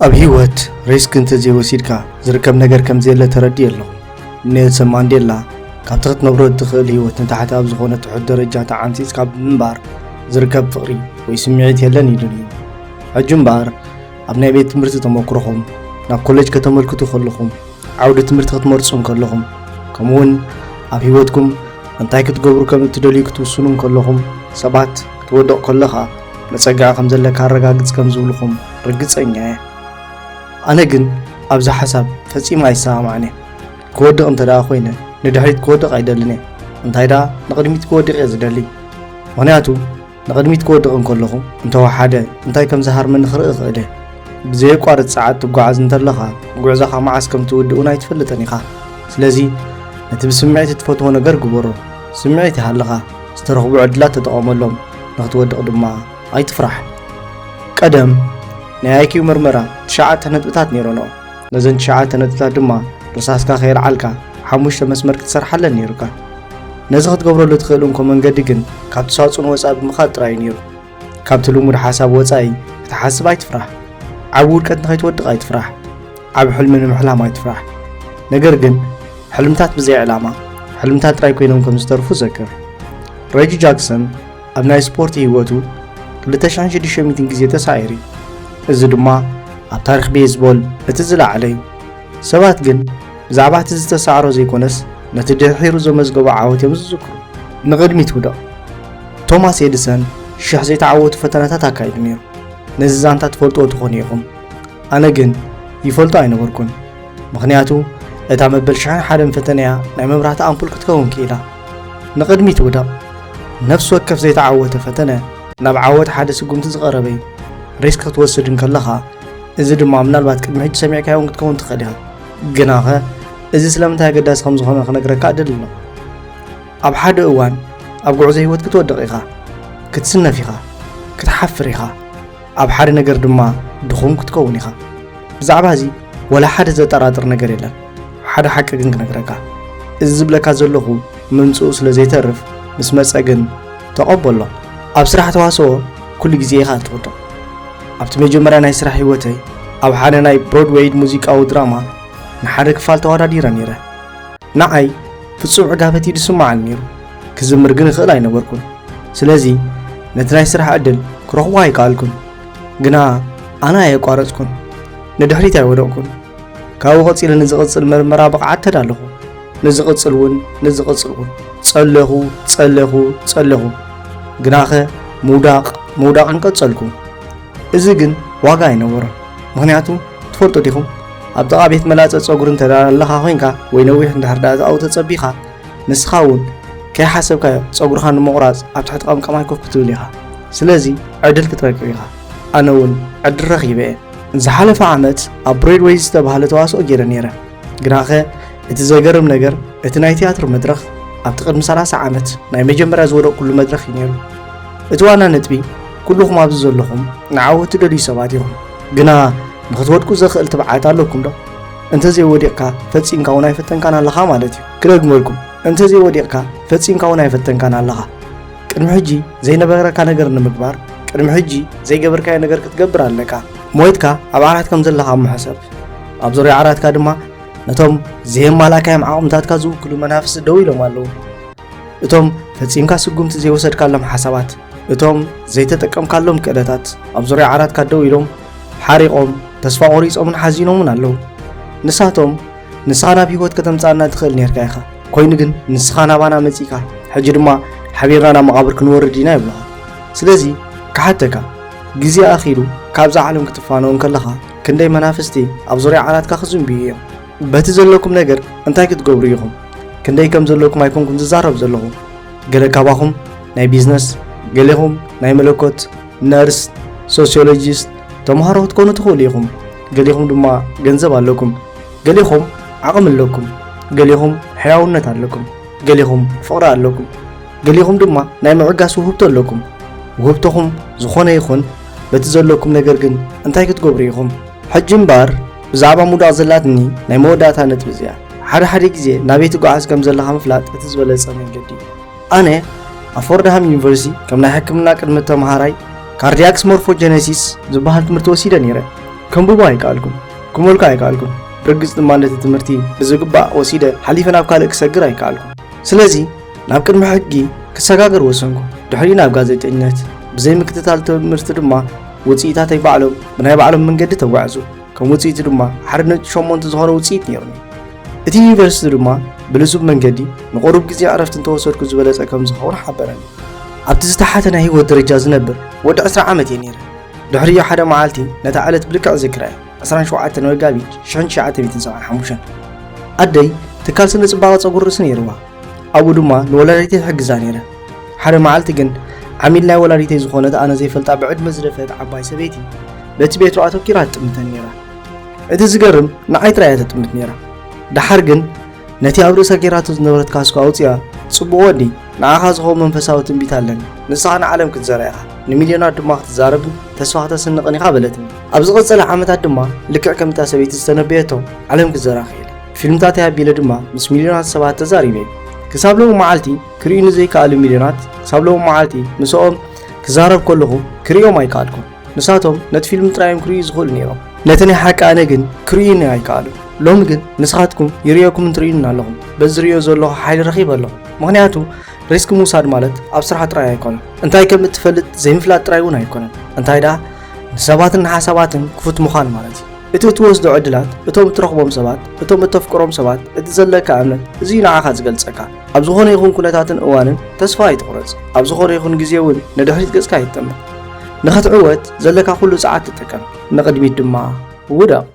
ኣብ ህይወት ሪስክ እንተዘይ ወሲድካ ዝርከብ ነገር ከም ዘየለ ተረዲ ኣለኹ። ኔልሰን ማንዴላ ካብ ትኽትነብሮ እትኽእል ህይወት ንታሕቲ ኣብ ዝኾነ ትሑት ደረጃ ተዓንፂፅካ ብምንባር ዝርከብ ፍቕሪ ወይ ስምዒት የለን ኢሉን እዩ። ሕጂ እምበኣር ኣብ ናይ ቤት ትምህርቲ ተመክሮኹም ናብ ኮሌጅ ከተመልክቱ ከለኹም ዓውዲ ትምህርቲ ክትመርፁን ከለኹም ከምኡውን ኣብ ህይወትኩም እንታይ ክትገብሩ ከም እትደልዩ ክትውስኑ ከለኹም ሰባት ክትወድቕ ከለኻ መፀጋዒ ከም ዘለካ ኣረጋግፅ ከም ዝብልኹም ርግፀኛ እየ። ኣነ ግን ኣብዚ ሓሳብ ፈፂሙ ኣይሰማዕነ። ክወድቕ እንተደኣ ኮይነ ንድሕሪት ክወድቕ ኣይደልን እየ። እንታይ ደኣ ንቕድሚት ክወድቕ እየ ዝደሊ። ምክንያቱ ንቕድሚት ክወድቕ እንከለኹ እንተወሓደ እንታይ ከም ዝሃርመኒ ክርኢ ክእለ። ብዘየቋርፅ ሰዓት ትጓዓዝ እንተለኻ ጉዕዞኻ መዓስ ከም ትውድእን ኣይትፈልጥን ኢኻ። ስለዚ ነቲ ብስምዒት እትፈትዎ ነገር ግበሮ። ስምዒት ይሃለኻ ዝተረኽቡ ዕድላት ተጠቐመሎም፣ ንኽትወድቕ ድማ ኣይትፍራሕ። ቀደም ናይ አይኪው ምርመራ 9 ነጥብታት ነይሮኖ። ነዘን 9 ነጥብታት ድማ ርሳስካ ከይልዓልካ 5 መስመር ክትሰርሓለን ነይሩካ። ነዚ ክትገብረሉ ትኽእል እንኮ መንገዲ ግን ካብቲ ሳጹን ወፃኢ ብምኻድ ጥራይ ነይሩ። ካብቲ ልሙድ ሓሳብ ወፃኢ ክትሓስብ ኣይትፍራሕ። ዓብ ውድቀት ንኸይትወድቕ ኣይትፍራሕ። ዓብ ሕልሚ ንምሕላም ኣይትፍራሕ። ነገር ግን ሕልምታት ብዘይ ዕላማ ሕልምታት ጥራይ ኮይኖም ከም ዝተርፉ ዘክር። ሬጂ ጃክሰን ኣብ ናይ ስፖርት ህይወቱ 2600 ግዜ ተሳዒሩ። እዚ ድማ ኣብ ታሪክ ቤዝቦል እቲ ዝለዓለ እዩ። ሰባት ግን ብዛዕባ እቲ ዝተሳዕሮ ዘይኮነስ ነቲ ድሒሩ ዘመዝገቦ ዓወት እዮም ዝዝክሩ። ንቕድሚት ውደቕ። ቶማስ ኤዲሰን 1000 ዘይተዓወቱ ፈተናታት ኣካይዱ ነይሩ። ነዚ ዛንታ ትፈልጥዎ ትኾኑ ኢኹም። ኣነ ግን ይፈልጦ ኣይነበርኩን። ምክንያቱ እታ መበል 101 ፈተናያ ናይ መብራህቲ ኣምፑል ክትከውን ክኢላ። ንቕድሚት ውደቕ። ነፍሲ ወከፍ ዘይተዓወተ ፈተነ ናብ ዓወት ሓደ ስጉምቲ ዝቐረበ እዩ። ሪስክ ክትወስድን ከለኻ እዚ ድማ ምናልባት ቅድሚ ሕጂ ሰሚዕካዮም ክትከውን ትኽእል ኢኻ። ግናኸ እዚ ስለምንታይ ኣገዳሲ ከም ዝኾነ ክነግረካ እድል ኣሎ። ኣብ ሓደ እዋን ኣብ ጉዕዞ ህይወት ክትወድቕ ኢኻ፣ ክትስነፍ ኢኻ፣ ክትሓፍር ኢኻ፣ ኣብ ሓደ ነገር ድማ ድኹም ክትከውን ኢኻ። ብዛዕባ እዚ ወላ ሓደ ዘጠራጥር ነገር የለን። ሓደ ሓቂ ግን ክነግረካ እዚ ዝብለካ ዘለኹ ምምፅኡ ስለ ዘይተርፍ ምስ መፀ ግን ተቐበሎ። ኣብ ስራሕ ተዋስኦ ኩሉ ግዜ ኢኻ ትወድቕ። ኣብቲ መጀመርያ ናይ ስራሕ ህይወተይ ኣብ ሓደ ናይ ብሮድዌይ ሙዚቃዊ ድራማ ንሓደ ክፋል ተወዳዲረ ነይረ። ንዓይ ፍጹም ዕጋበት ይድስማዓኒ ነይሩ። ክዝምር ግን እኽእል ኣይነበርኩን። ስለዚ ነቲ ናይ ስራሕ ዕድል ክረኽቦ ኣይከኣልኩን። ግና ኣነ ኣየቋረፅኩን፣ ንድሕሪት ኣይወደቕኩን። ካብኡ ቐፂለ ንዝቕፅል ምርመራ ብቕዓት ተዳለኹ። ንዝቕፅል እውን ጸለኹ ግናኸ ምውዳቕን ቀጸልኩ። እዚ ግን ዋጋ ኣይነበሮን። ምክንያቱ ትፈልጦ ዲኹም ኣብ ጥቓ ቤት መላፀ ፀጉሪ እንተዳለኻ ኮይንካ ወይ ነዊሕ እንድሕር ዳ ዝኣው ተፀቢኻ ንስኻ እውን ከይሓሰብካዮ ፀጉርኻ ንምቑራፅ ኣብ ትሕቲ ቀምቀማይ ኮፍ ክትብል ኢኻ። ስለዚ ዕድል ክትረክብ ኢኻ። ኣነ እውን ዕድል ረኺበ እየ። ዝሓለፈ ዓመት ኣብ ብሮድዌይ ዝተባሃለ ተዋስኦ ገይረ ነይረ። ግናኸ እቲ ዘገርም ነገር እቲ ናይ ቲያትር መድረኽ ኣብቲ ቅድሚ 30 ዓመት ናይ መጀመርያ ዝወደቕ ኩሉ መድረኽ እዩ ነይሩ። እቲ ዋና ነጥቢ ኩልኹም ኣብዚ ዘለኹም ንዓወት ትደልዩ ሰባት ኢኹም። ግና ንኽትወድቁ ዘኽእል ትብዓት ኣለኩም ዶ? እንተዘይወዲቕካ ፈፂምካ እውን ኣይፈተንካን ኣለኻ ማለት እዩ። ክደግመልኩም፣ እንተዘይወዲቕካ ፈፂምካ እውን ኣይፈተንካን ኣለኻ። ቅድሚ ሕጂ ዘይነበረካ ነገር ንምግባር ቅድሚ ሕጂ ዘይገበርካዮ ነገር ክትገብር ኣለካ። ሞይትካ ኣብ ዓራትካ ከም ዘለኻ ምሕሰብ። ኣብ ዙርያ ዓራትካ ድማ ነቶም ዘየማላካዮም ዓቕምታትካ ዝውክሉ መናፍስቲ ደው ኢሎም ኣለዉ። እቶም ፈፂምካ ስጉምቲ ዘይወሰድካሎም ሓሳባት፣ እቶም ዘይተጠቀምካሎም ክእለታት ኣብ ዙርያ ዓራትካ ደው ኢሎም ሓሪቖም ተስፋ ቆሪፆምን ሓዚኖምን ኣለዉ። ንሳቶም ንስኻ ናብ ህይወት ከተምፃእና ትኽእል ነርካ ኢኻ። ኮይኑ ግን ንስኻ ናባና መፂካ ሕጂ ድማ ሓቢርና ናብ መቓብር ክንወርድ ኢና ይብልኻ። ስለዚ ክሓተካ ግዜ ኣኺሉ ካብዛ ዓለም ክትፋነውን ከለኻ ክንደይ መናፍስቲ ኣብ ዙርያ ዓራትካ ክዝንብዩ እዮም። በቲ ዘለኩም ነገር እንታይ ክትገብሩ ኢኹም? ክንደይ ከም ዘለኩም ኣይኮንኩም ዝዛረብ ዘለኹ። ገለ ካባኹም ናይ ቢዝነስ፣ ገሌኹም ናይ መለኮት፣ ነርስ፣ ሶሲዮሎጂስት ተምሃሮ ክትኮኑ ትኽእሉ ኢኹም። ገሌኹም ድማ ገንዘብ ኣለኩም፣ ገሌኹም ዓቕሚ ኣለኩም፣ ገሌኹም ሕያውነት ኣለኩም፣ ገሌኹም ፍቕሪ ኣለኩም፣ ገሌኹም ድማ ናይ ምዕጋስ ውህብቶ ኣለኩም። ውህብቶኹም ዝኾነ ይኹን በቲ ዘለኩም ነገር ግን እንታይ ክትገብሩ ኢኹም? ሕጂ እምበር ብዛዕባ ሙዳቕ ዘላትኒ ናይ መወዳእታ ነጥቢ እዚኣ ሓደ ግዜ ናበይ ትጓዓዝ ከም ዘለኻ ምፍላጥ እቲ ዝበለፀ መንገዲ እዩ። ኣነ ኣብ ፎርድሃም ዩኒቨርሲቲ ከም ናይ ሕክምና ቅድሚ ተምሃራይ ካርዲያክስ ሞርፎጀነሲስ ዝበሃል ትምህርቲ ወሲደ ነይረ። كنببو ኣይከኣልኩን كمولك ኣይከኣልኩን برقص ማለት ትምህርቲ ብዝግባእ ወሲደ ሓሊፈ ናብ ካልእ ክሰግር ኣይከኣልኩን ስለዚ ናብ ቅድሚ ሕጊ ክሰጋገር ወሰንኩ ድሕሪ ናብ ጋዜጠኝነት ብዘይ ምክትታል ትምህርቲ ድማ ውፅኢታት ኣይባዕሎም ብናይ ባዕሎም መንገዲ ተጓዕዙ ከም ውፅኢት ድማ ሓደ ነጥቢ 8 ዝኾነ ውፅኢት ነይሩኒ እቲ ዩኒቨርሲቲ ድማ ብልዙብ መንገዲ ንቁሩብ ግዜ ዕረፍቲ እንተወሰድኩ ዝበለፀ ከም ዝኸውን ሓበረኒ ኣብቲ ዝተሓተ ናይ ህይወት ደረጃ ዝነብር ወዲ 10 ዓመት እየ ነይረ ድሕሪ ሓደ መዓልቲ ነታ ዕለት ብልክዕ ዝክረአ 17 መጋቢት 1975 ኣደይ ትካል ስነ ፅባቐ ፀጉሪ ርእሲ ነይርዋ ኣብኡ ድማ ንወላዲተይ ትሕግዛ ነይረ ሓደ መዓልቲ ግን ዓሚል ናይ ወላዲተይ ዝኾነት ኣነ ዘይፈልጣ ብዕድመ ዝደፈት ዓባይ ሰበይቲ በቲ ቤት ሮ ኣተኪራ ትጥምተን ነይራ እቲ ዝገርም ንዓይ ጥራይ ተጥምት ነይራ ድሓር ግን ነቲ ኣብ ርእሳ ጌራቶ ዝነበረት ካስኳ ኣውፅያ ጽቡቕ ወዲ ንዓኻ ዝኸውን መንፈሳዊ ትንቢት ኣለኒ ንስኻ ንዓለም ክትዘርኢኻ ንሚልዮናት ድማ ክትዛረብ ተስፋ ክትስንቕን ኢኻ በለትኒ ኣብ ዝቐፀለ ዓመታት ድማ ልክዕ ከምታ ሰበይቲ ዝተነበየቶ ዓለም ክትዘራ ኽኢለ ፊልምታት ኣቢለ ድማ ምስ ሚልዮናት ሰባት ተዛሪበ ክሳብ ሎሚ መዓልቲ ክሪኡ ንዘይከኣሉ ሚልዮናት ክሳብ ሎሚ መዓልቲ ምስኦም ክዛረብ ከለኹ ክሪኦም ኣይከኣልኩም ንሳቶም ነቲ ፊልም ጥራዮም ክሪኡ ዝኽእሉ ነይሮም ነቲ ናይ ሓቂ ኣነ ግን ክሪኡኒ ኣይከኣሉ ሎሚ ግን ንስኻትኩም ይርአኩም ትሪኡን ኣለኹም በዚ ዝሪኦ ዘለኹ ሓይሊ ረኺብ ኣለኹ ምክንያቱ ሪስክ ምውሳድ ማለት ኣብ ስራሕ ጥራይ ኣይኮነን እንታይ ከም እትፈልጥ ዘይምፍላጥ ጥራይ እውን ኣይኮነን እንታይ ዳ ንሰባትን ሓሳባትን ክፉት ምዃን ማለት እዩ እቲ እትወስዶ ዕድላት እቶም እትረኽቦም ሰባት እቶም እተፍቅሮም ሰባት እቲ ዘለካ እምነት እዚ ንዓኻ ዝገልፀካ ኣብ ዝኾነ ይኹን ኩነታትን እዋንን ተስፋ ኣይትቑረፅ ኣብ ዝኾነ ይኹን ግዜ እውን ንድሕሪት ገጽካ ኣይትጠምት ንኽትዕወት ዘለካ ኩሉ ሰዓት ትጥቀም ንቕድሚት ድማ ውዳቕ